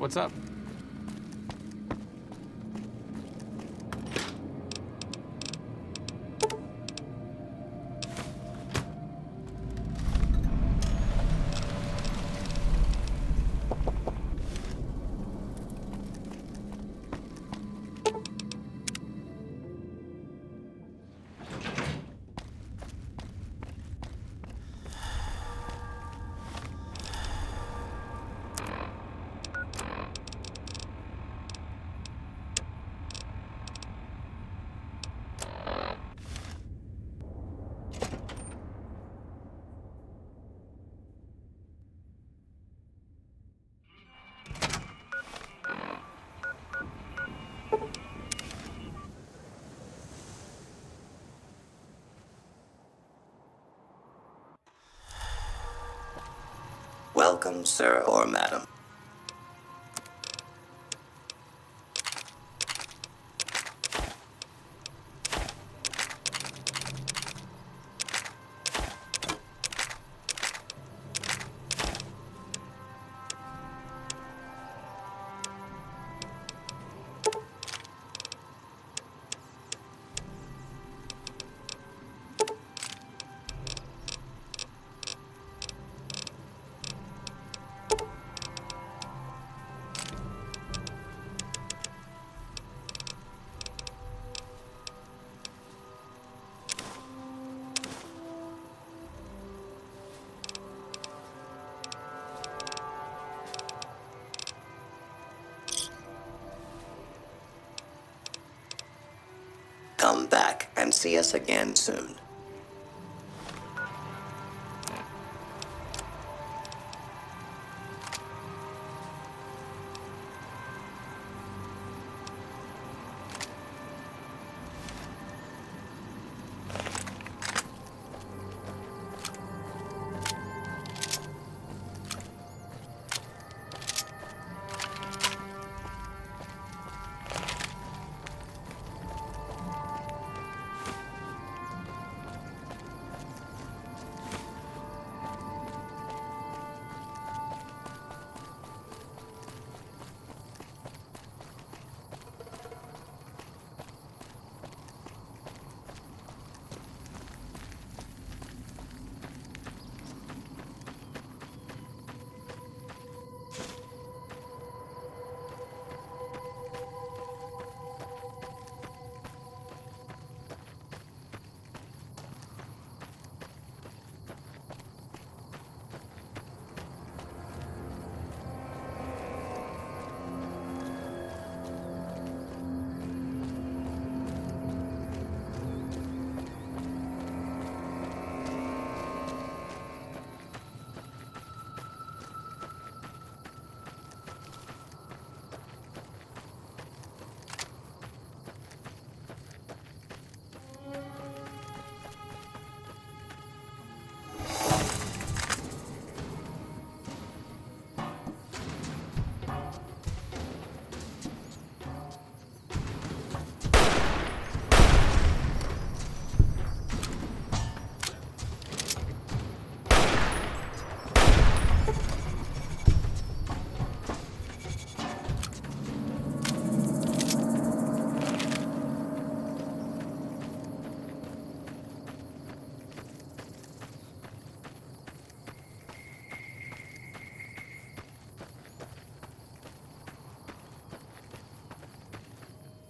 What's up? Welcome, sir or madam. Come back and see us again soon.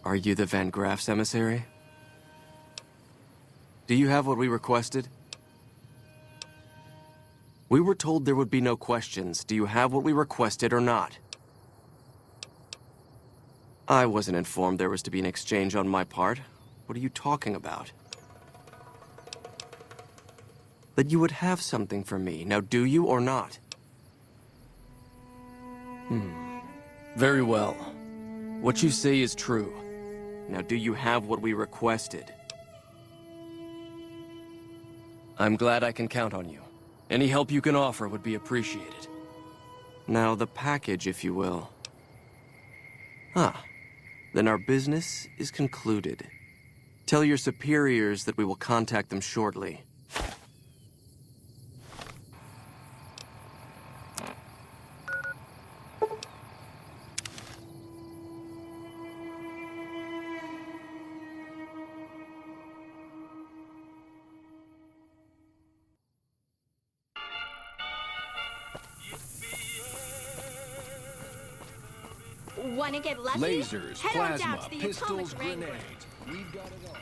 Are you the Van Graff's emissary? Do you have what we requested? We were told there would be no questions. Do you have what we requested or not? I wasn't informed there was to be an exchange on my part. What are you talking about? That you would have something for me. Now, do you or not? Very well. What you say is true. Now, do you have what we requested? I'm glad I can count on you. Any help you can offer would be appreciated. Now, the package, if you will. Then our business is concluded. Tell your superiors that we will contact them shortly. Wanna get lucky? Lasers, Head on plasma, down to the pistols, atomic wrangler. grenades. We've got it all.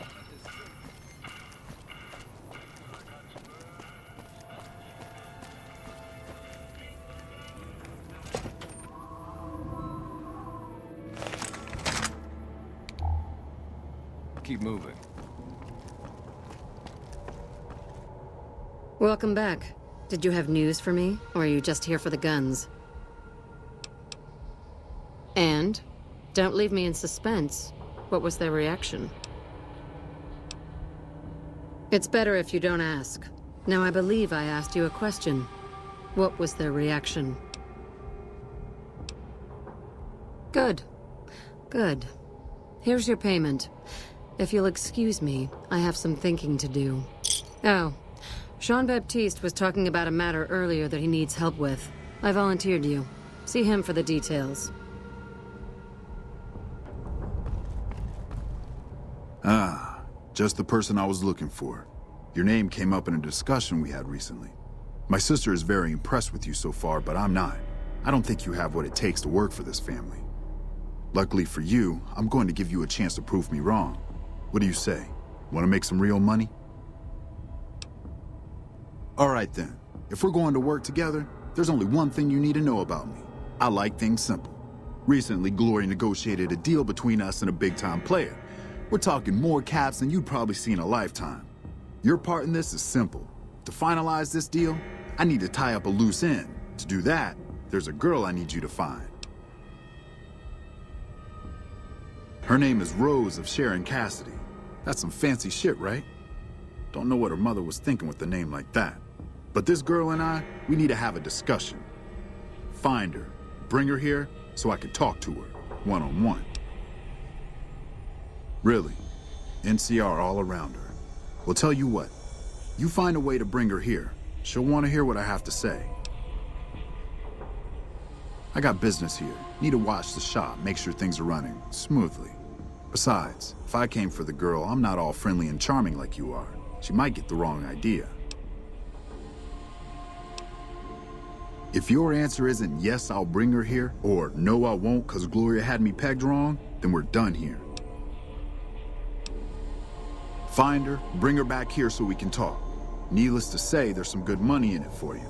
Keep moving. Welcome back. Did you have news for me, or are you just here for the guns? And? Don't leave me in suspense. What was their reaction? It's better if you don't ask. Now, I believe I asked you a question. What was their reaction? Good. Good. Here's your payment. If you'll excuse me, I have some thinking to do. Oh, Jean-Baptiste was talking about a matter earlier that he needs help with. I volunteered you. See him for the details. Ah, just the person I was looking for. Your name came up in a discussion we had recently. My sister is very impressed with you so far, but I'm not. I don't think you have what it takes to work for this family. Luckily for you, I'm going to give you a chance to prove me wrong. What do you say? Want to make some real money? All right then. If we're going to work together, there's only one thing you need to know about me. I like things simple. Recently, Glory negotiated a deal between us and a big-time player. We're talking more caps than you'd probably see in a lifetime. Your part in this is simple. To finalize this deal, I need to tie up a loose end. To do that, there's a girl I need you to find. Her name is Rose of Sharon Cassidy. That's some fancy shit, right? Don't know what her mother was thinking with a name like that. But this girl and I, we need to have a discussion. Find her, bring her here, so I can talk to her, one-on-one. Really, NCR all around her. Well, tell you what, you find a way to bring her here. She'll want to hear what I have to say. I got business here. Need to watch the shop, make sure things are running smoothly. Besides, if I came for the girl, I'm not all friendly and charming like you are. She might get the wrong idea. If your answer isn't yes, I'll bring her here, or no, I won't because Gloria had me pegged wrong, then we're done here. Find her, bring her back here so we can talk. Needless to say, there's some good money in it for you.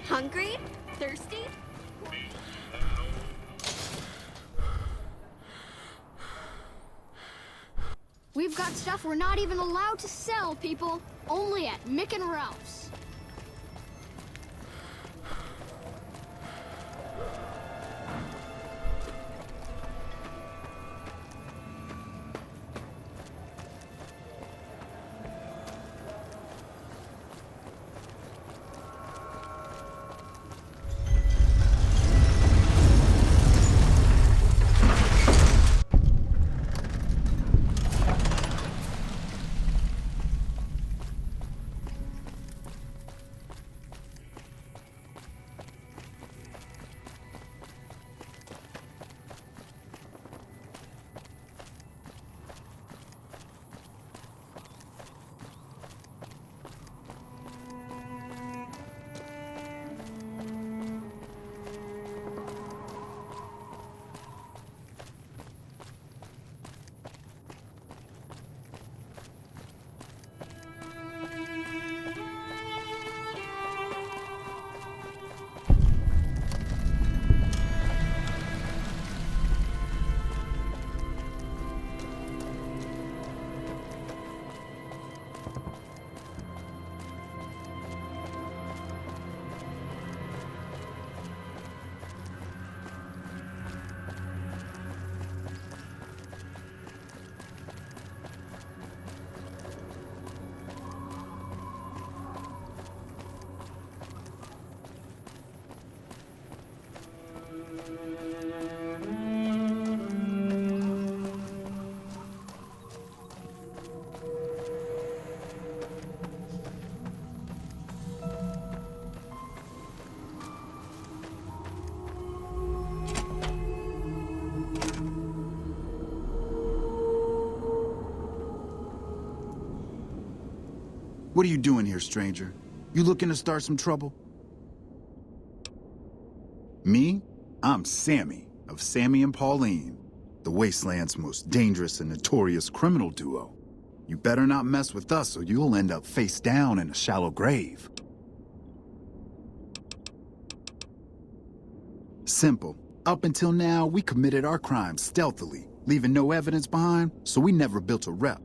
Hungry? Thirsty? We've got stuff we're not even allowed to sell, people. Only at Mick and Ralph's. What are you doing here, stranger? You looking to start some trouble? Me? I'm Sammy, of Sammy and Pauline, the Wasteland's most dangerous and notorious criminal duo. You better not mess with us or you'll end up face down in a shallow grave. Simple. Up until now, we committed our crimes stealthily, leaving no evidence behind, so we never built a rep.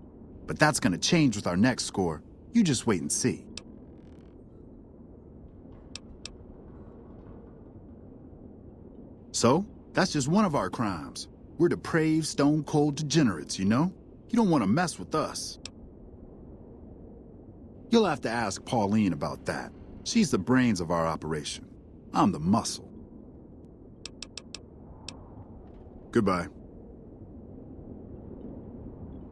But that's gonna change with our next score. You just wait and see. So, that's just one of our crimes. We're depraved, stone-cold degenerates, you know? You don't want to mess with us. You'll have to ask Pauline about that. She's the brains of our operation. I'm the muscle. Goodbye.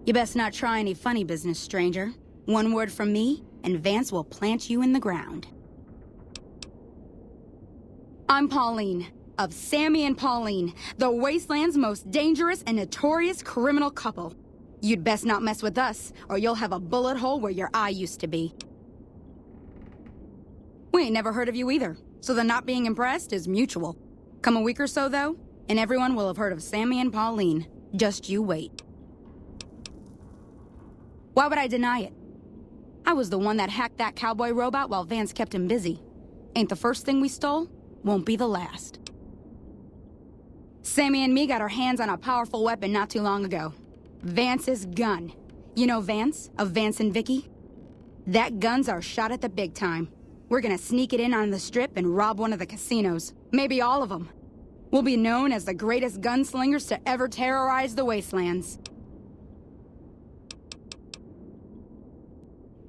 You best not try any funny business, stranger. One word from me, and Vance will plant you in the ground. I'm Pauline, of Sammy and Pauline, the Wasteland's most dangerous and notorious criminal couple. You'd best not mess with us, or you'll have a bullet hole where your eye used to be. We ain't never heard of you either, so the not being impressed is mutual. Come a week or so, though, and everyone will have heard of Sammy and Pauline. Just you wait. Why would I deny it? I was the one that hacked that cowboy robot while Vance kept him busy. Ain't the first thing we stole, won't be the last. Sammy and me got our hands on a powerful weapon not too long ago. Vance's gun. You know Vance, of Vance and Vicky? That gun's our shot at the big time. We're gonna sneak it in on the strip and rob one of the casinos. Maybe all of them. We'll be known as the greatest gunslingers to ever terrorize the Wastelands.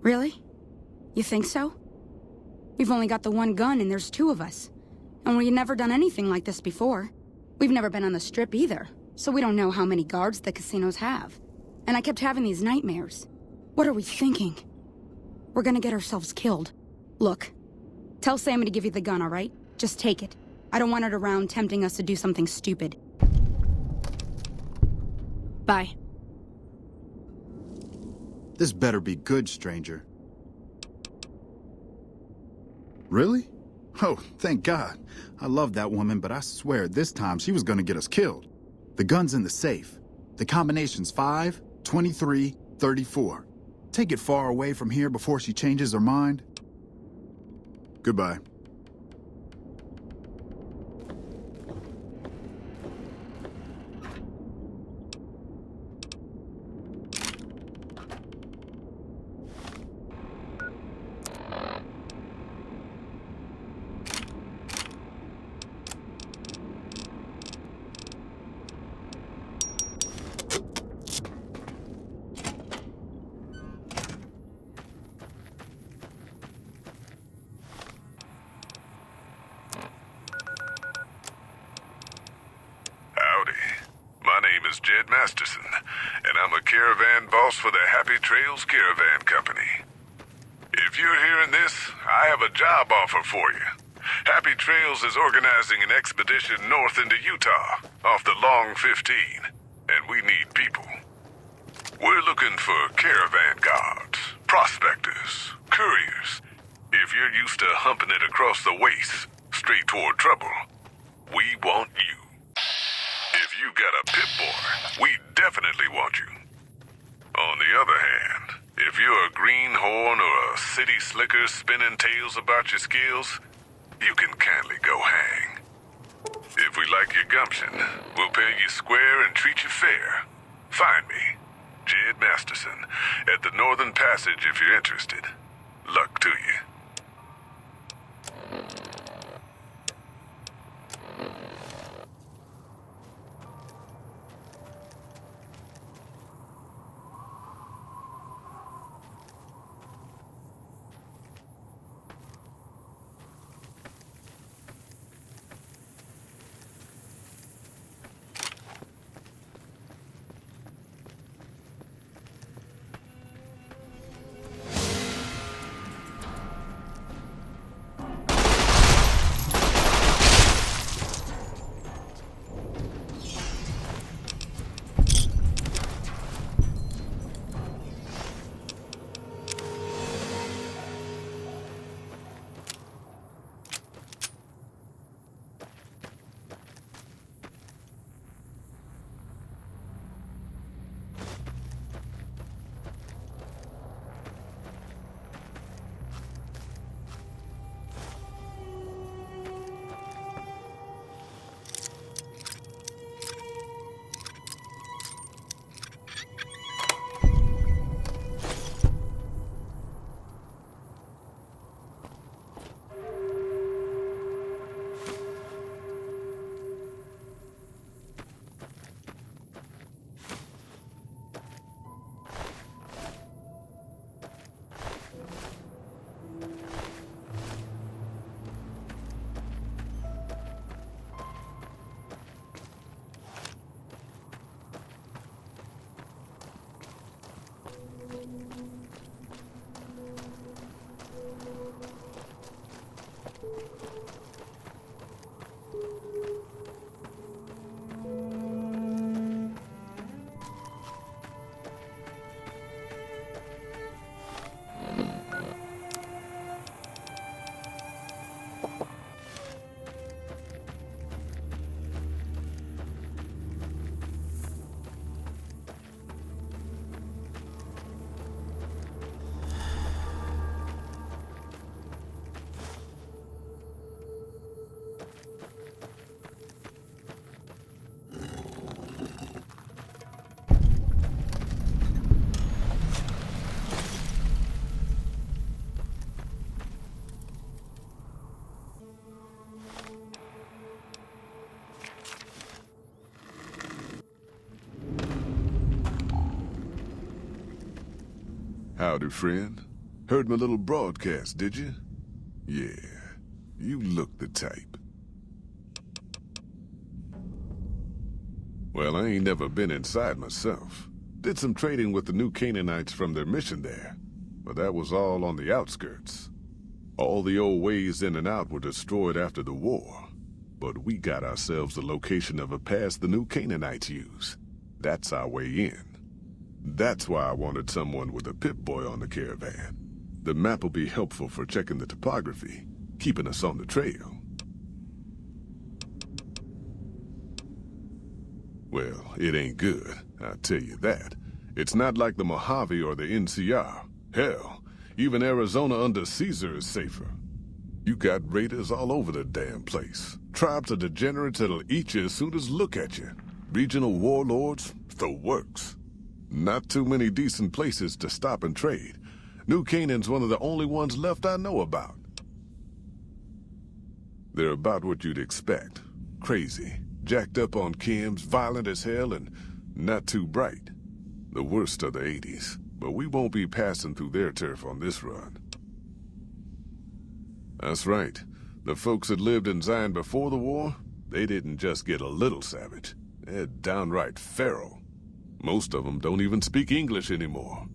Really? You think so? We've only got the one gun and there's two of us. And we've never done anything like this before. We've never been on the strip either, so we don't know how many guards the casinos have. And I kept having these nightmares. What are we thinking? We're gonna get ourselves killed. Look, tell Sammy to give you the gun, all right? Just take it. I don't want it around tempting us to do something stupid. Bye. This better be good, stranger. Really? Oh, thank God. I love that woman, but I swear this time she was gonna get us killed. The gun's in the safe. The combination's 5, 23, 34. Take it far away from here before she changes her mind. Goodbye. Jed Masterson, and I'm a Caravan boss for the Happy Trails Caravan Company. If you're hearing this, I have a job offer for you. Happy Trails is organizing an expedition north into Utah, off the Long 15, and we need people. We're looking for caravan guards, prospectors, couriers. If you're used to humping it across the waste, straight toward trouble, we want you. If you got a pip-boy, we definitely want you. On the other hand, if you're a greenhorn or a city slicker spinning tales about your skills, you can kindly go hang. If we like your gumption, we'll pay you square and treat you fair. Find me, Jed Masterson, at the Northern Passage if you're interested. Luck to you. Howdy, friend. Heard my little broadcast, did you? Yeah, you look the type. Well, I ain't never been inside myself. Did some trading with the new Canaanites from their mission there, but that was all on the outskirts. All the old ways in and out were destroyed after the war, but we got ourselves the location of a pass the new Canaanites use. That's our way in. That's why I wanted someone with a Pip-Boy on the Caravan. The map will be helpful for checking the topography, keeping us on the trail. Well, it ain't good, I'll tell you that. It's not like the Mojave or the NCR. Hell, even Arizona under Caesar is safer. You got raiders all over the damn place. Tribes of degenerates that'll eat you as soon as look at you. Regional warlords, the works. Not too many decent places to stop and trade. New Canaan's one of the only ones left I know about. They're about what you'd expect. Crazy, jacked up on chems, violent as hell, and not too bright. The worst of the 80s, but we won't be passing through their turf on this run. That's right. The folks that lived in Zion before the war, they didn't just get a little savage. They're downright feral. Most of them don't even speak English anymore.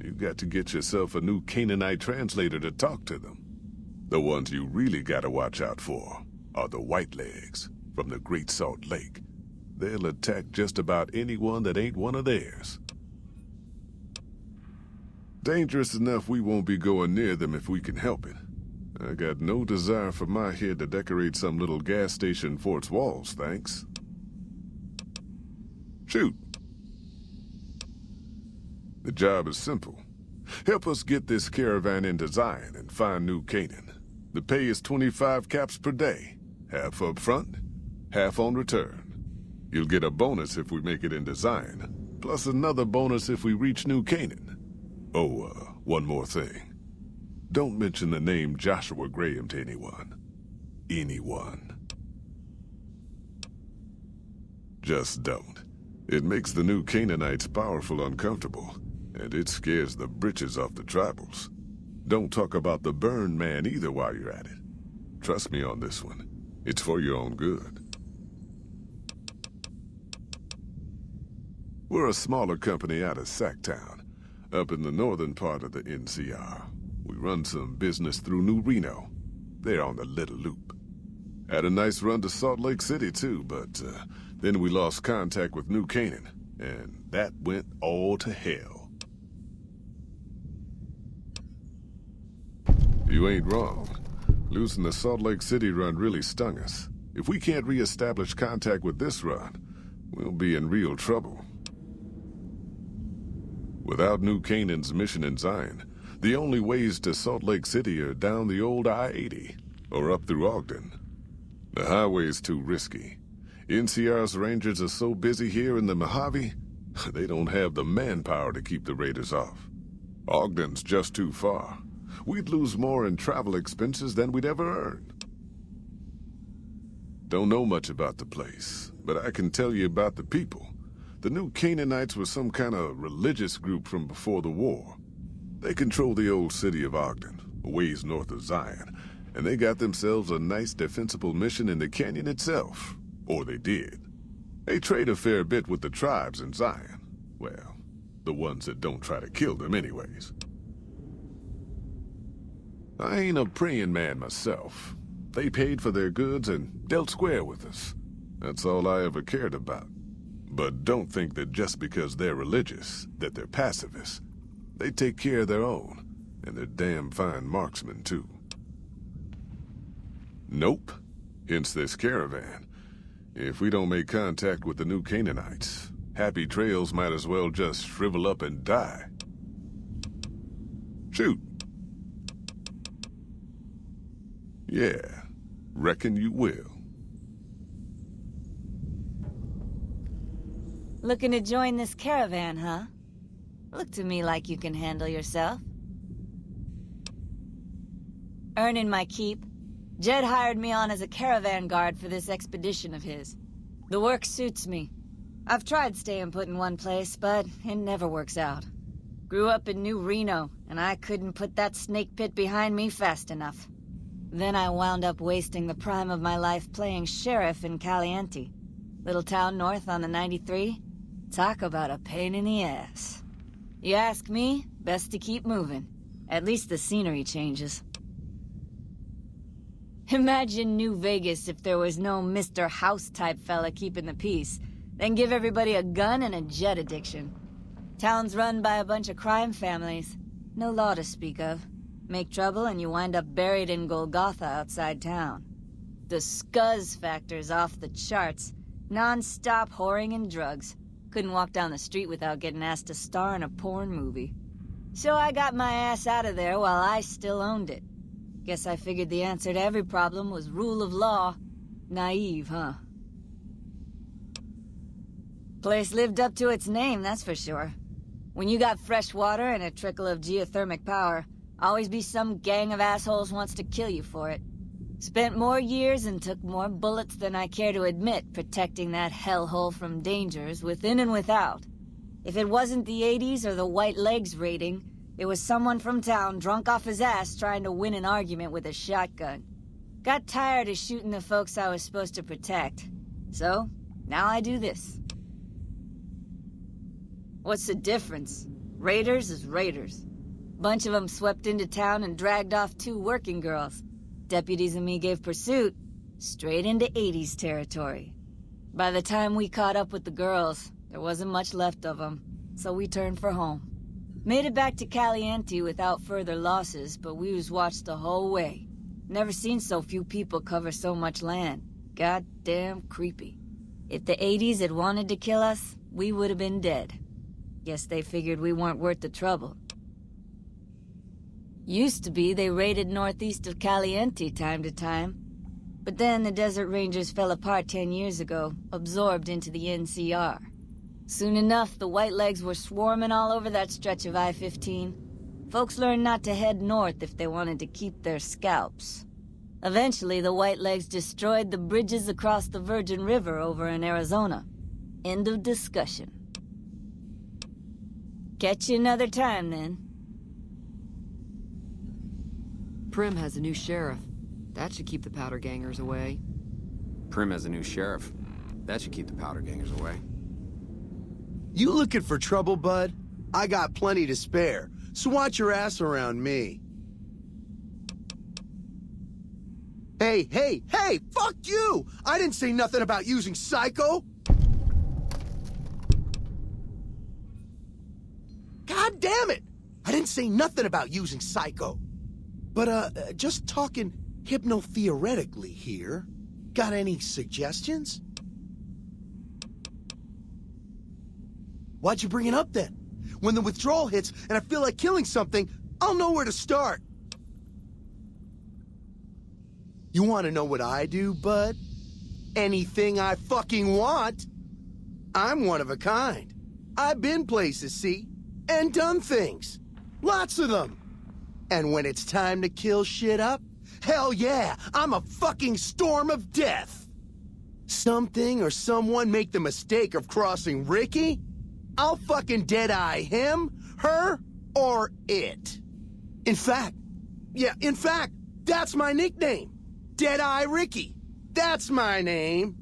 You've got to get yourself a new Canaanite translator to talk to them. The ones you really gotta watch out for are the Whitelegs from the Great Salt Lake. They'll attack just about anyone that ain't one of theirs. Dangerous enough we won't be going near them if we can help it. I got no desire for my head to decorate some little gas station fort's walls, thanks. Shoot. The job is simple. Help us get this caravan into Zion and find New Canaan. The pay is 25 caps per day. Half up front, half on return. You'll get a bonus if we make it into Zion, plus another bonus if we reach New Canaan. Oh, one more thing. Don't mention the name Joshua Graham to anyone. Anyone. Just don't. It makes the new Canaanites powerful uncomfortable, and it scares the britches off the tribals. Don't talk about the burn man either while you're at it. Trust me on this one. It's for your own good. We're a smaller company out of Sacktown, up in the northern part of the NCR. We run some business through New Reno. They're on the Little Loop. Had a nice run to Salt Lake City, too, but then we lost contact with New Canaan, and that went all to hell. You ain't wrong. Losing the Salt Lake City run really stung us. If we can't re-establish contact with this run, we'll be in real trouble. Without New Canaan's mission in Zion, the only ways to Salt Lake City are down the old I-80, or up through Ogden. The highway's too risky. NCR's rangers are so busy here in the Mojave, they don't have the manpower to keep the raiders off. Ogden's just too far. We'd lose more in travel expenses than we'd ever earn. Don't know much about the place, but I can tell you about the people. The new Canaanites were some kind of religious group from before the war. They control the old city of Ogden, a ways north of Zion, and they got themselves a nice defensible mission in the canyon itself. Or they did. They trade a fair bit with the tribes in Zion. Well, the ones that don't try to kill them anyways. I ain't a praying man myself. They paid for their goods and dealt square with us. That's all I ever cared about. But don't think that just because they're religious, that they're pacifists. They take care of their own, and they're damn fine marksmen, too. Nope. Hence this caravan. If we don't make contact with the new Canaanites, Happy Trails might as well just shrivel up and die. Shoot. Yeah, reckon you will. Looking to join this caravan, huh? Look to me like you can handle yourself. Earning my keep. Jed hired me on as a caravan guard for this expedition of his. The work suits me. I've tried staying put in one place, but it never works out. Grew up in New Reno, and I couldn't put that snake pit behind me fast enough. Then I wound up wasting the prime of my life playing sheriff in Caliente. Little town north on the 93. Talk about a pain in the ass. You ask me, best to keep moving. At least the scenery changes. Imagine New Vegas if there was no Mr. House-type fella keeping the peace. Then give everybody a gun and a jet addiction. Town's run by a bunch of crime families. No law to speak of. Make trouble and you wind up buried in Golgotha outside town. The scuzz factor's off the charts. Non-stop whoring and drugs. Couldn't walk down the street without getting asked to star in a porn movie. So I got my ass out of there while I still owned it. Guess I figured the answer to every problem was rule of law. Naive, huh? Place lived up to its name, that's for sure. When you got fresh water and a trickle of geothermic power, always be some gang of assholes wants to kill you for it. Spent more years and took more bullets than I care to admit protecting that hellhole from dangers within and without. If it wasn't the 80s or the white legs raiding, it was someone from town drunk off his ass trying to win an argument with a shotgun. Got tired of shooting the folks I was supposed to protect. So, now I do this. What's the difference? Raiders is raiders. Bunch of them swept into town and dragged off 2 working girls. Deputies and me gave pursuit, straight into 80s territory. By the time we caught up with the girls, there wasn't much left of them, so we turned for home. Made it back to Caliente without further losses, but we was watched the whole way. Never seen so few people cover so much land. Goddamn creepy. If the 80s had wanted to kill us, we would have been dead. Guess they figured we weren't worth the trouble. Used to be they raided northeast of Caliente time to time. But then the Desert Rangers fell apart 10 years ago, absorbed into the NCR. Soon enough, the Whitelegs were swarming all over that stretch of I-15. Folks learned not to head north if they wanted to keep their scalps. Eventually, the Whitelegs destroyed the bridges across the Virgin River over in Arizona. End of discussion. Catch you another time, then. Prim has a new sheriff. That should keep the powder gangers away. Prim has a new sheriff. That should keep the powder gangers away. You looking for trouble, bud? I got plenty to spare, so watch your ass around me. Hey, fuck you! I didn't say nothing about using Psycho! God damn it! I didn't say nothing about using Psycho. But, just talking hypno-theoretically here. Got any suggestions? Why'd you bring it up then? When the withdrawal hits and I feel like killing something, I'll know where to start. You want to know what I do, bud? Anything I fucking want. I'm one of a kind. I've been places, see? And done things. Lots of them. And when it's time to kill shit up, hell yeah, I'm a fucking storm of death. Something or someone make the mistake of crossing Ricky, I'll fucking dead-eye him, her, or it. In fact, that's my nickname. Dead-Eye Ricky. That's my name.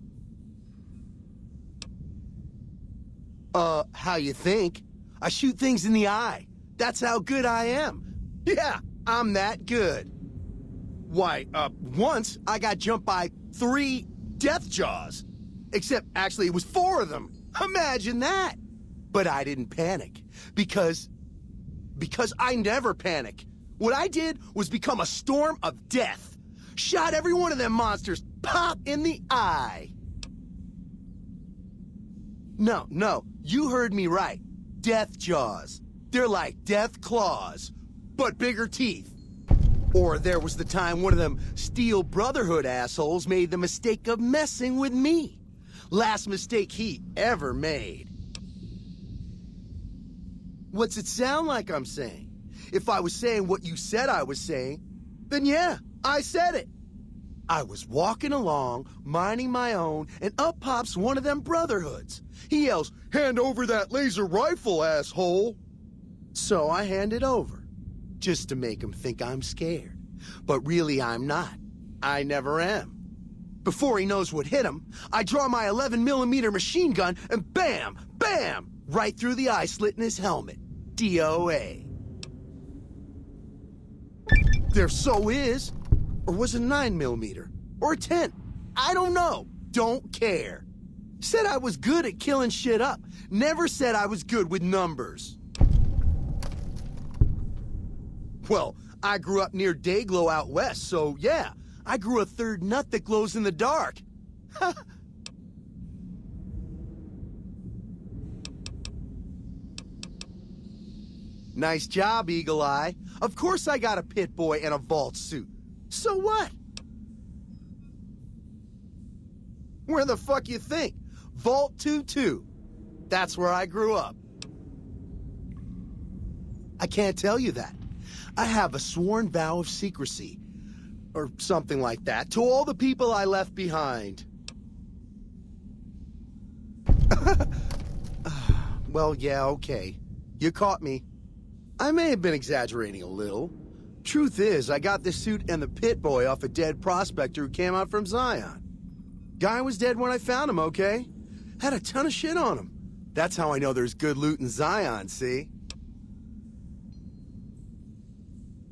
How you think? I shoot things in the eye. That's how good I am. Yeah, I'm that good. Why, once I got jumped by 3 death jaws. Except, actually, it was 4 of them. Imagine that. But I didn't panic. Because I never panic. What I did was become a storm of death. Shot every one of them monsters pop in the eye. No, you heard me right. Death jaws. They're like death claws, but bigger teeth. Or there was the time one of them Steel Brotherhood assholes made the mistake of messing with me. Last mistake he ever made. What's it sound like I'm saying? If I was saying what you said I was saying, then yeah, I said it. I was walking along, minding my own, and up pops one of them Brotherhoods. He yells, "Hand over that laser rifle, asshole!" So I hand it over, just to make him think I'm scared. But really I'm not. I never am. Before he knows what hit him, I draw my 11mm machine gun and bam, bam, right through the eye slit in his helmet. DOA. There so is. Or was it 9mm? Or a 10? I don't know. Don't care. Said I was good at killing shit up. Never said I was good with numbers. Well, I grew up near Dayglow out west, so yeah, I grew a third nut that glows in the dark. Nice job, Eagle Eye. Of course I got a pit boy and a vault suit. So what? Where the fuck you think? Vault 2-2. That's where I grew up. I can't tell you that. I have a sworn vow of secrecy, or something like that, to all the people I left behind. Well, yeah, okay. You caught me. I may have been exaggerating a little. Truth is, I got this suit and the pit boy off a dead prospector who came out from Zion. Guy was dead when I found him, okay? Had a ton of shit on him. That's how I know there's good loot in Zion, see?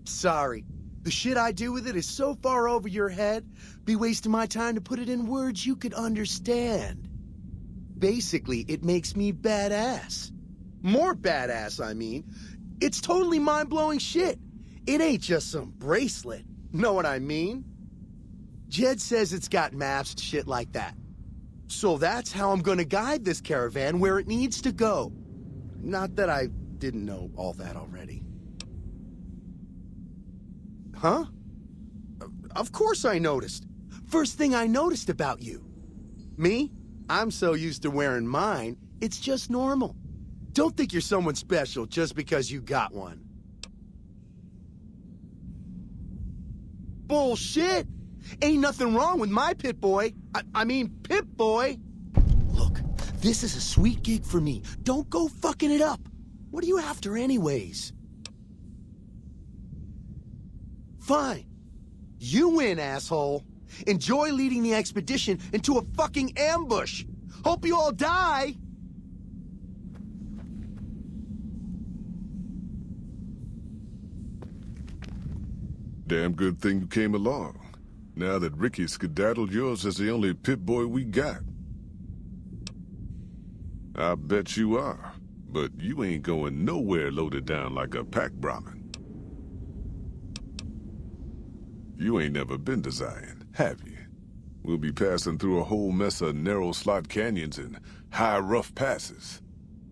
Sorry. The shit I do with it is so far over your head, be wasting my time to put it in words you could understand. Basically, it makes me badass. More badass, I mean. It's totally mind-blowing shit. It ain't just some bracelet. Know what I mean? Jed says it's got maps and shit like that. So that's how I'm gonna guide this caravan where it needs to go. Not that I didn't know all that already. Huh? Of course I noticed. First thing I noticed about you. Me? I'm so used to wearing mine, it's just normal. Don't think you're someone special just because you got one. Bullshit! Ain't nothing wrong with my pit boy. I mean, Pip Boy. Look, this is a sweet gig for me. Don't go fucking it up. What are you after anyways? Fine. You win, asshole. Enjoy leading the expedition into a fucking ambush. Hope you all die. Damn good thing you came along. Now that Ricky skedaddled, yours is the only pit boy we got. I bet you are, but you ain't going nowhere loaded down like a pack Brahmin. You ain't never been to Zion, have you? We'll be passing through a whole mess of narrow slot canyons and high rough passes.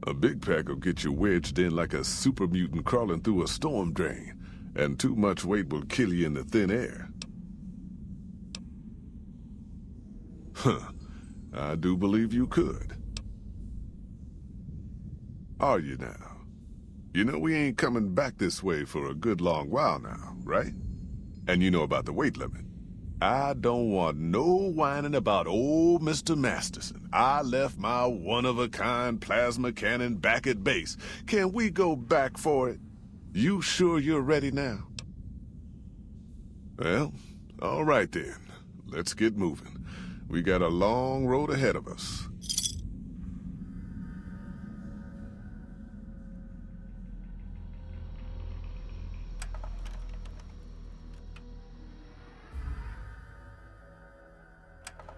A big pack will get you wedged in like a super mutant crawling through a storm drain, and too much weight will kill you in the thin air. Huh. I do believe you could. Are you now? You know we ain't coming back this way for a good long while now, right? And you know about the weight limit. I don't want no whining about old Mr. Masterson. I left my one-of-a-kind plasma cannon back at base. Can we go back for it? You sure you're ready now? Well, all right then. Let's get moving. We got a long road ahead of us.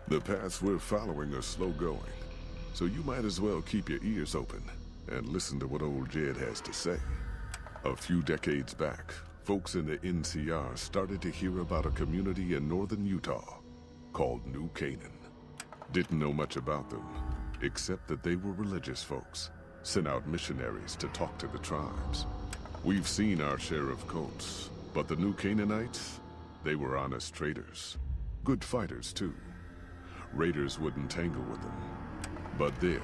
The paths we're following are slow going, so you might as well keep your ears open and listen to what old Jed has to say. A few decades back, folks in the NCR started to hear about a community in northern Utah called New Canaan. Didn't know much about them, except that they were religious folks, sent out missionaries to talk to the tribes. We've seen our share of cults, but the New Canaanites, they were honest traders. Good fighters, too. Raiders wouldn't tangle with them. But then,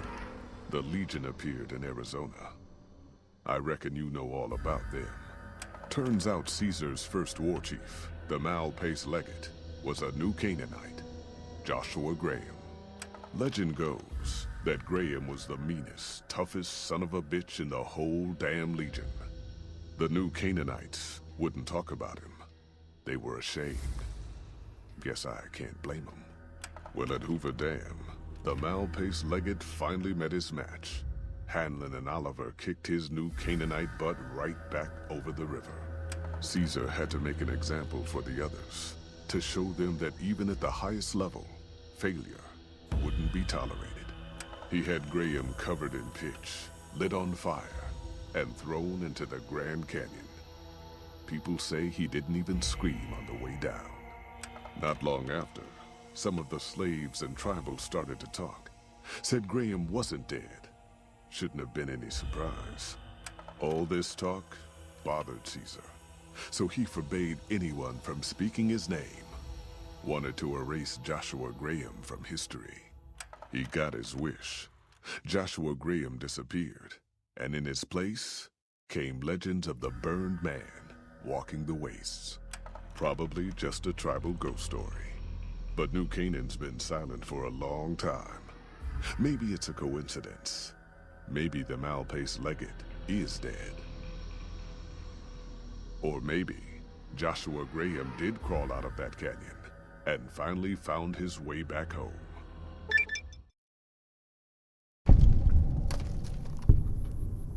the Legion appeared in Arizona. I reckon you know all about them. Turns out Caesar's first war chief, the Mal-Pace Legate, was a New Canaanite, Joshua Graham. Legend goes that Graham was the meanest, toughest son of a bitch in the whole damn Legion. The new Canaanites wouldn't talk about him. They were ashamed. Guess I can't blame them. Well, at Hoover Dam, the Malpace legate finally met his match. Hanlon and Oliver kicked his new Canaanite butt right back over the river. Caesar had to make an example for the others, to show them that even at the highest level, failure wouldn't be tolerated. He had Graham covered in pitch, lit on fire, and thrown into the Grand Canyon. People say he didn't even scream on the way down. Not long after, some of the slaves and tribals started to talk. Said Graham wasn't dead. Shouldn't have been any surprise. All this talk bothered Caesar, so he forbade anyone from speaking his name. Wanted to erase Joshua Graham from history. He got his wish. Joshua Graham disappeared, and in his place came legends of the burned man walking the wastes. Probably just a tribal ghost story. But New Canaan's been silent for a long time. Maybe it's a coincidence. Maybe the Malpace legate is dead. Or maybe Joshua Graham did crawl out of that canyon and finally found his way back home.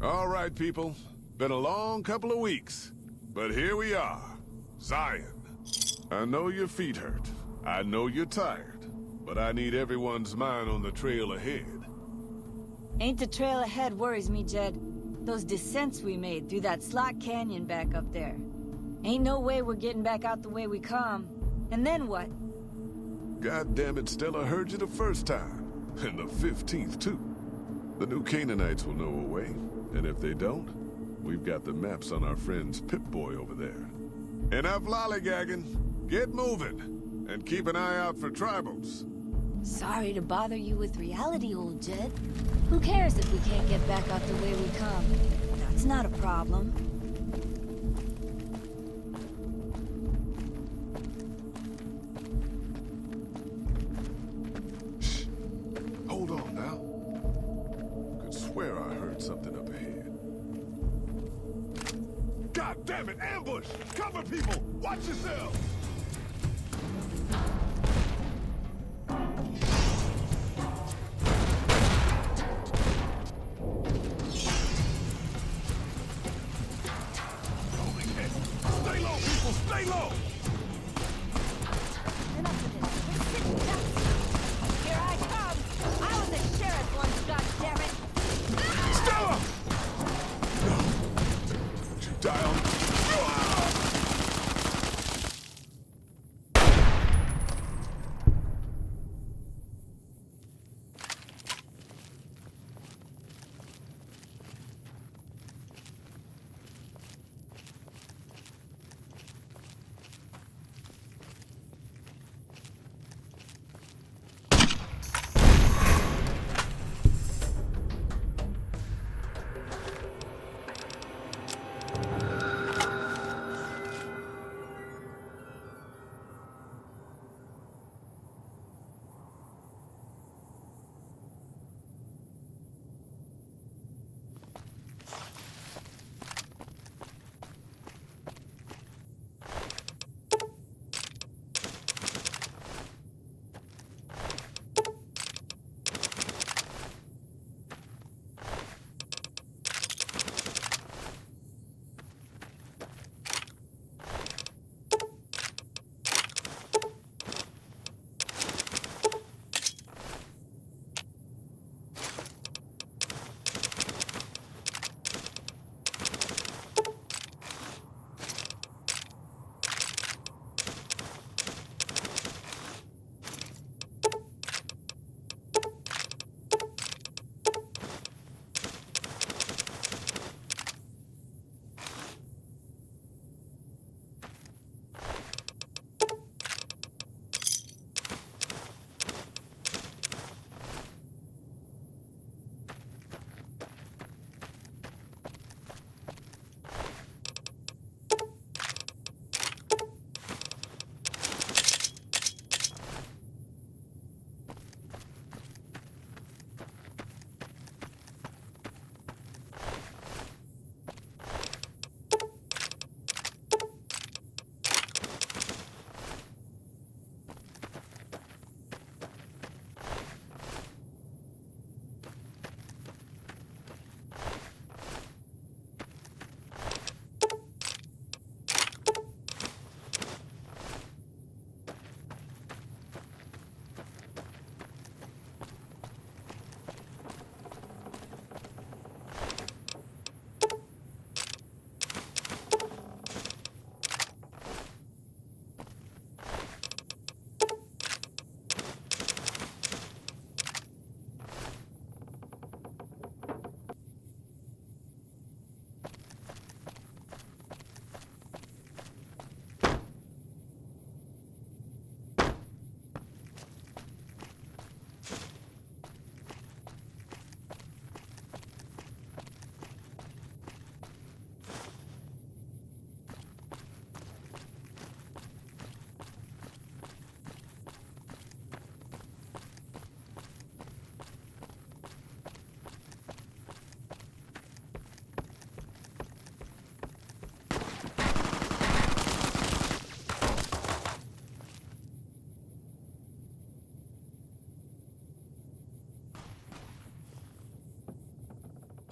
All right, people. Been a long couple of weeks, but here we are. Zion. I know your feet hurt. I know you're tired, but I need everyone's mind on the trail ahead. Ain't the trail ahead worries me, Jed. Those descents we made through that slot canyon back up there. Ain't no way we're getting back out the way we come. And then what? God damn it, Stella heard you the first time. And the 15th, too. The new Canaanites will know a way. And if they don't, we've got the maps on our friend's Pip-Boy over there. Enough lollygagging. Get moving. And keep an eye out for tribals. Sorry to bother you with reality, old Jed. Who cares if we can't get back out the way we come? That's not a problem. Shh. Hold on now. Could swear I heard something up ahead. God damn it! Ambush! Cover people! Watch yourselves! Stay low! Enough of this. We're sitting ducks. Here I come. I was a sheriff once, goddammit. Stella! No. Don't you die on me.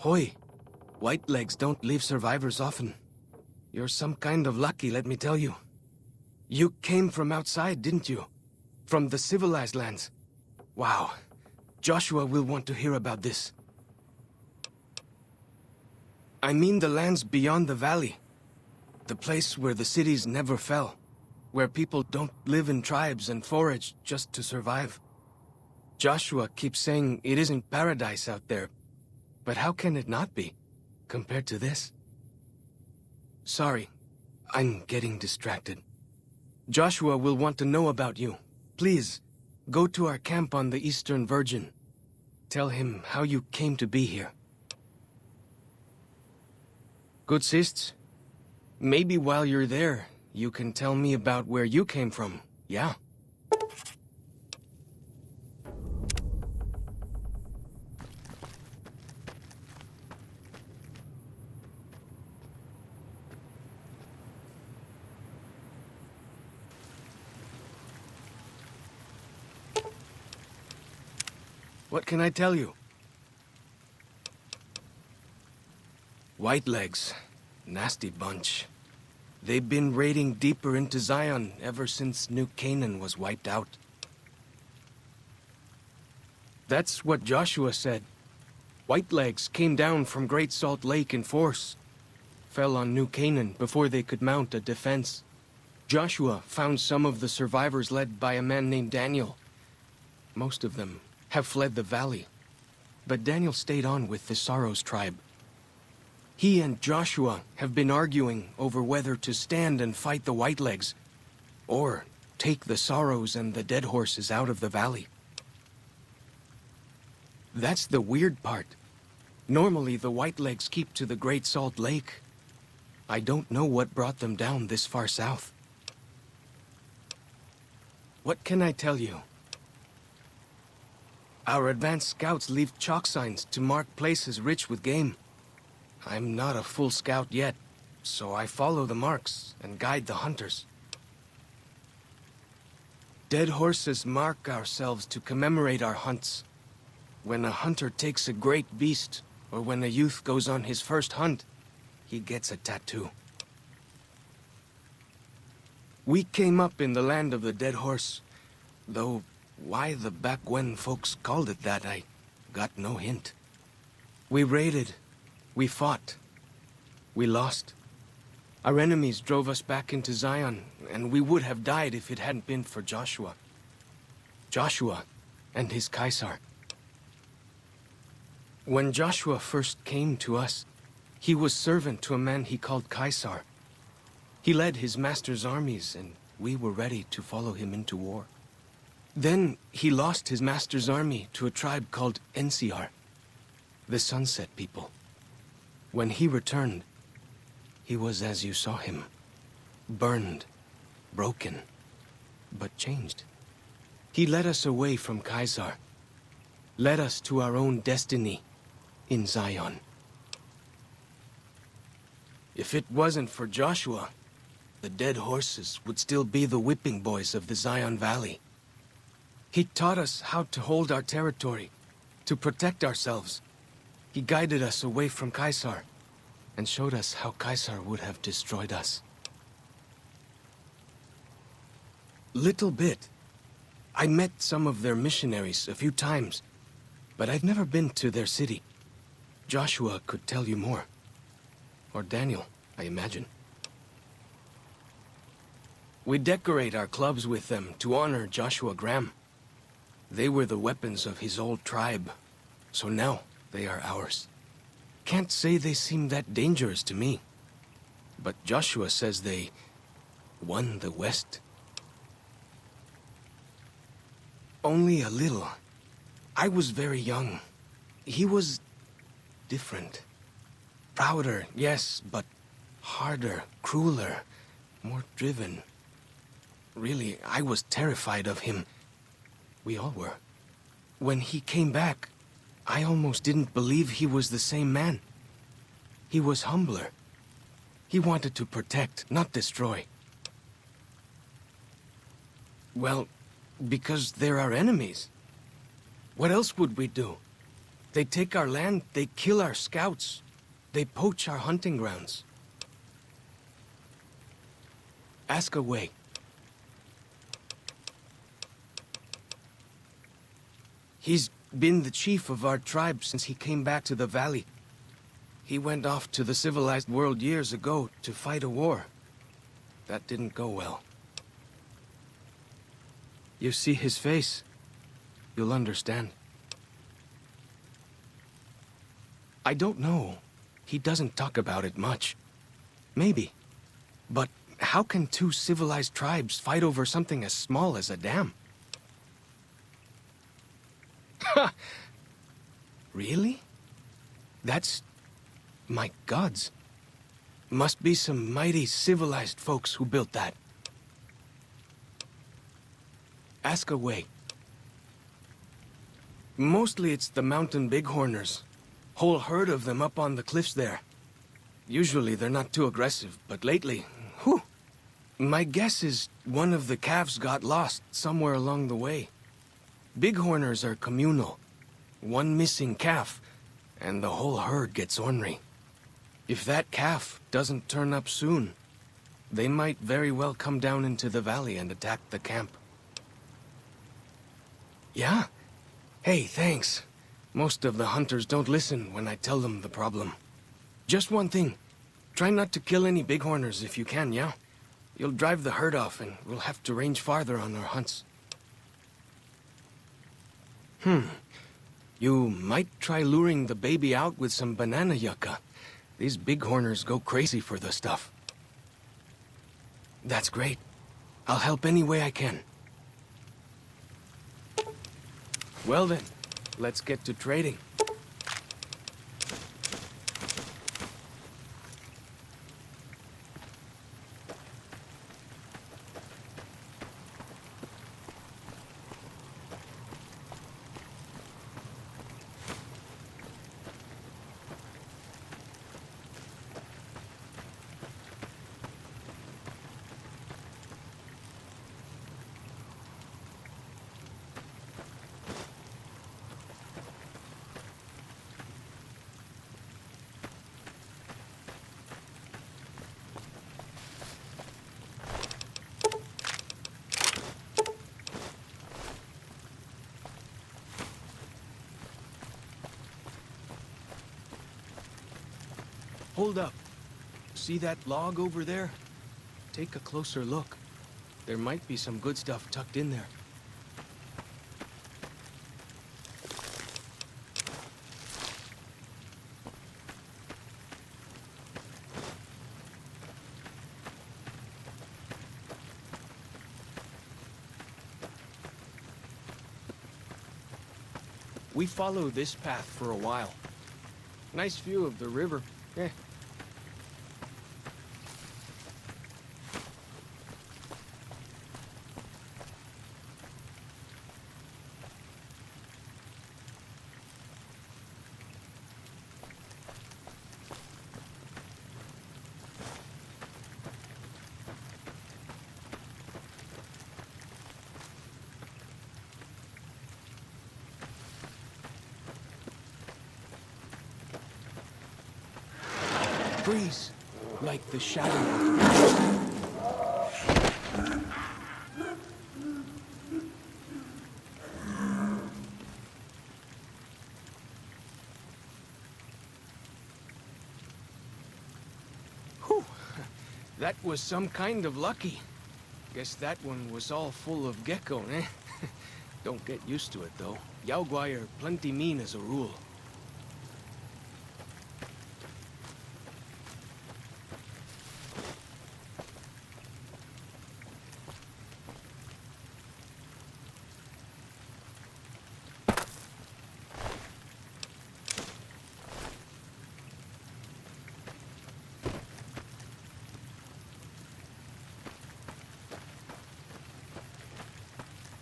Hoy, Whitelegs don't leave survivors often. You're some kind of lucky, let me tell you. You came from outside, didn't you? From the civilized lands. Wow. Joshua will want to hear about this. I mean the lands beyond the valley. The place where the cities never fell. Where people don't live in tribes and forage just to survive. Joshua keeps saying it isn't paradise out there. But how can it not be, compared to this? Sorry, I'm getting distracted. Joshua will want to know about you. Please, go to our camp on the Eastern Virgin. Tell him how you came to be here. Good sis. Maybe while you're there, you can tell me about where you came from, yeah? What can I tell you? Whitelegs. Nasty bunch. They've been raiding deeper into Zion ever since New Canaan was wiped out. That's what Joshua said. Whitelegs came down from Great Salt Lake in force. Fell on New Canaan before they could mount a defense. Joshua found some of the survivors led by a man named Daniel. Most of them have fled the valley. But Daniel stayed on with the Sorrows tribe. He and Joshua have been arguing over whether to stand and fight the Whitelegs, or take the Sorrows and the Dead Horses out of the valley. That's the weird part. Normally the Whitelegs keep to the Great Salt Lake. I don't know what brought them down this far south. What can I tell you? Our advanced scouts leave chalk signs to mark places rich with game. I'm not a full scout yet, so I follow the marks and guide the hunters. Dead horses mark ourselves to commemorate our hunts. When a hunter takes a great beast, or when a youth goes on his first hunt, he gets a tattoo. We came up in the land of the Dead Horse, though why the back when folks called it that, I got no hint. We raided. We fought. We lost. Our enemies drove us back into Zion, and we would have died if it hadn't been for Joshua. Joshua and his Caesar. When Joshua first came to us, he was servant to a man he called Caesar. He led his master's armies, and we were ready to follow him into war. Then he lost his master's army to a tribe called NCR, the Sunset People. When he returned, he was as you saw him. Burned, broken, but changed. He led us away from Caesar, led us to our own destiny in Zion. If it wasn't for Joshua, the Dead Horses would still be the whipping boys of the Zion Valley. He taught us how to hold our territory, to protect ourselves. He guided us away from Caesar, and showed us how Caesar would have destroyed us. Little bit. I met some of their missionaries a few times, but I've never been to their city. Joshua could tell you more. Or Daniel, I imagine. We decorate our clubs with them to honor Joshua Graham. They were the weapons of his old tribe, so now they are ours. Can't say they seem that dangerous to me. But Joshua says they won the West. Only a little. I was very young. He was different. Prouder, yes, but harder, crueler, more driven. Really, I was terrified of him. We all were. When he came back, I almost didn't believe he was the same man. He was humbler. He wanted to protect, not destroy. Well, because they're our enemies. What else would we do? They take our land, they kill our scouts. They poach our hunting grounds. Ask away. He's been the chief of our tribe since he came back to the valley. He went off to the civilized world years ago to fight a war. That didn't go well. You see his face, you'll understand. I don't know. He doesn't talk about it much. Maybe. But how can two civilized tribes fight over something as small as a dam? Ha! Really? That's... my gods. Must be some mighty civilized folks who built that. Ask away. Mostly it's the mountain bighorners. Whole herd of them up on the cliffs there. Usually they're not too aggressive, but lately, whew. My guess is one of the calves got lost somewhere along the way. Bighorners are communal. One missing calf, and the whole herd gets ornery. If that calf doesn't turn up soon, they might very well come down into the valley and attack the camp. Yeah? Hey, thanks. Most of the hunters don't listen when I tell them the problem. Just one thing. Try not to kill any bighorners if you can, yeah? You'll drive the herd off and we'll have to range farther on our hunts. You might try luring the baby out with some banana yucca. These bighorners go crazy for the stuff. That's great. I'll help any way I can. Well then, let's get to trading. Hold up. See that log over there? Take a closer look. There might be some good stuff tucked in there. We follow this path for a while. Nice view of the river. Eh. Breeze, like the shadow. Whew, that was some kind of lucky. Guess that one was all full of gecko, eh? Don't get used to it, though. Yaoguai are plenty mean as a rule.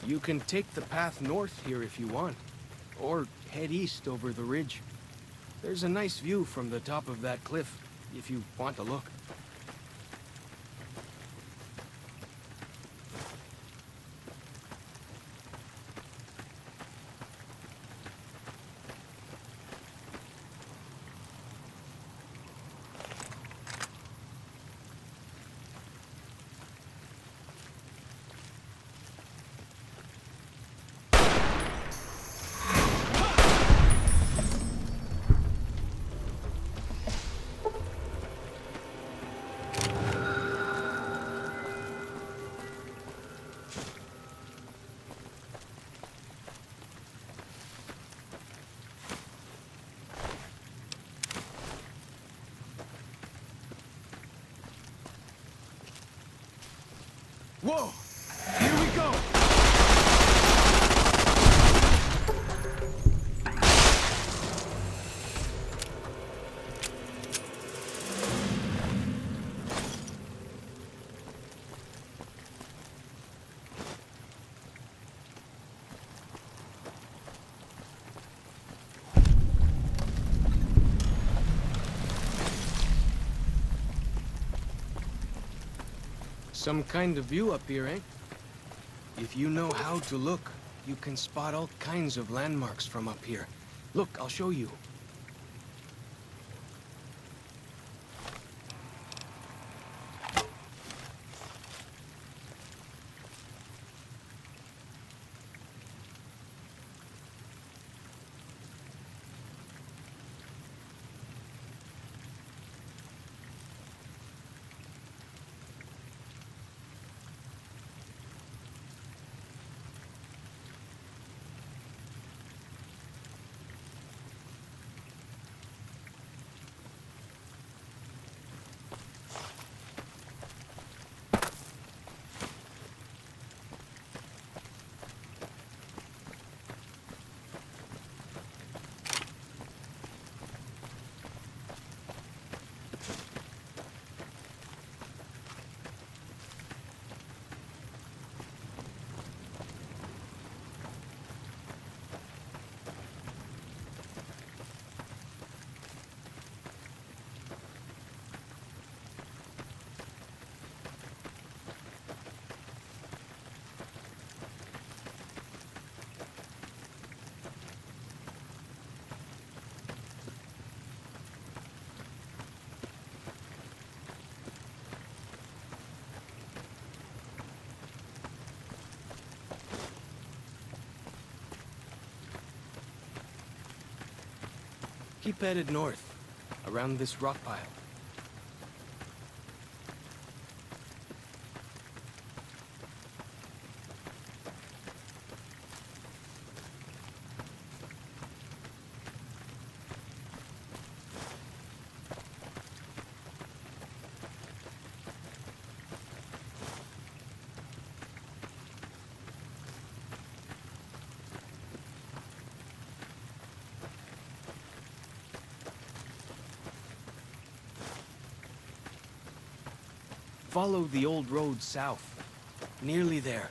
You can take the path north here if you want, or head east over the ridge. There's a nice view from the top of that cliff, if you want to look. Whoa! Here we go! Some kind of view up here, eh? If you know how to look, you can spot all kinds of landmarks from up here. Look, I'll show you. Keep headed north, around this rock pile. Follow the old road south. Nearly there.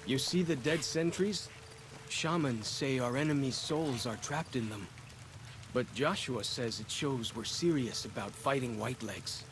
You see the dead sentries? Shamans say our enemies' souls are trapped in them. But Joshua says it shows we're serious about fighting Whitelegs.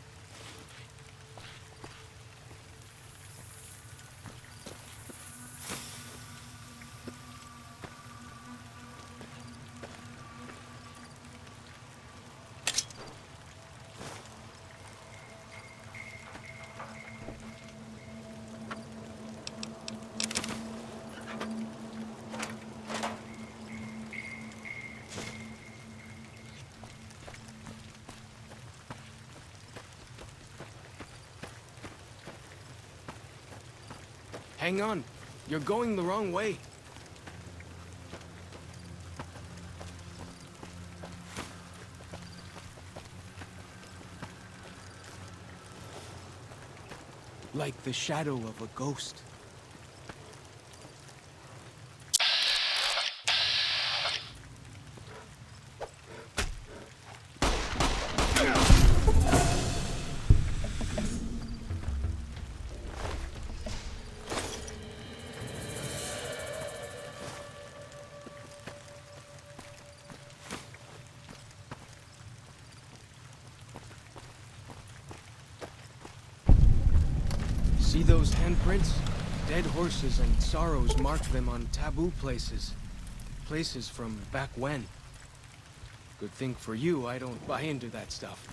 Hang on. You're going the wrong way. Like the shadow of a ghost. See those handprints? Dead horses and sorrows mark them on taboo places. places from back when. Good thing for you, I don't buy into that stuff.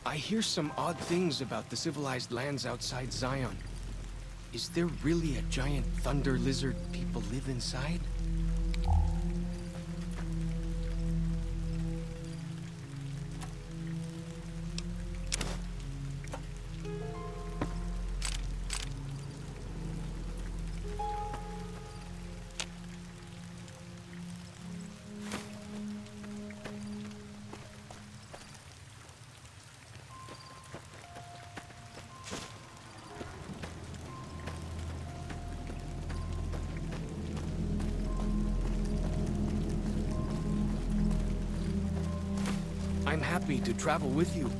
I hear some odd things about the civilized lands outside Zion. Is there really a giant thunder lizard people live inside? I'm happy to travel with you,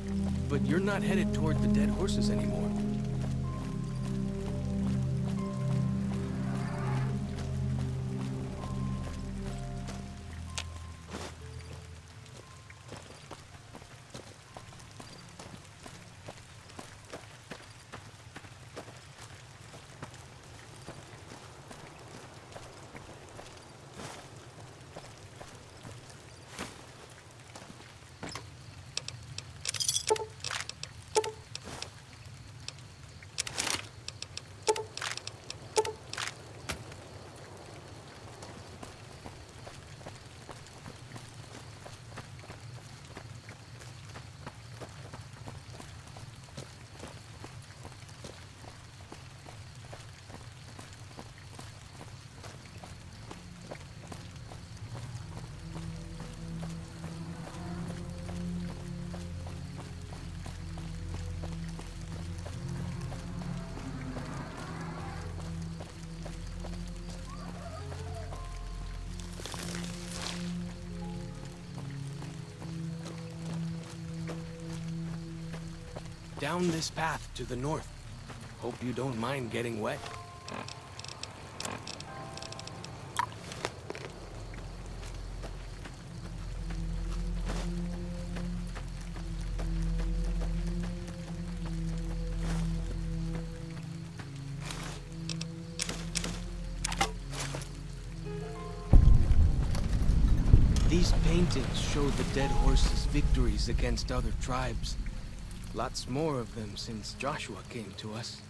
but you're not headed toward the dead horses anymore. Down this path to the north. Hope you don't mind getting wet. These paintings show the dead horses' victories against other tribes. Lots more of them since Joshua came to us.